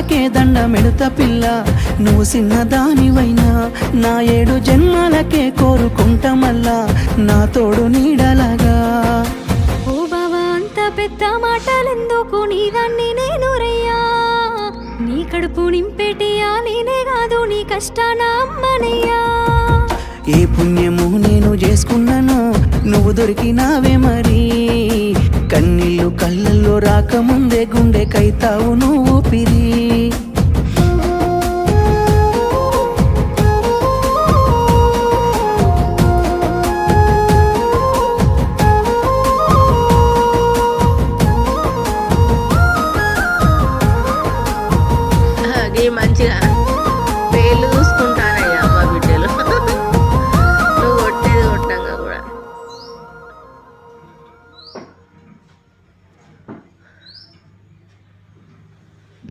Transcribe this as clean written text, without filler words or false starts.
పాదాలకే దండమెడుత పిల్ల, నువ్వు చిన్నదానివైనా నా 7 జన్మాలకే కోరుకుంటా మల్లా నా తోడు నీడలాగా. ఓ బావా అంత పెద్ద మాటలెందుకు, నీదాన్ని నేను రయ్యా, నీ కడుపు నింపెటియా నేనే కాదు నీ కష్టాన అమ్మనయ్యా. ఏ పుణ్యము నేను చేసుకున్నానో నువ్వు దొరికినావే మరి, కన్నీళ్ళు కళ్ళల్లో రాకముందే గుండె కైతావు నువ్వు పిరి. మంచిగా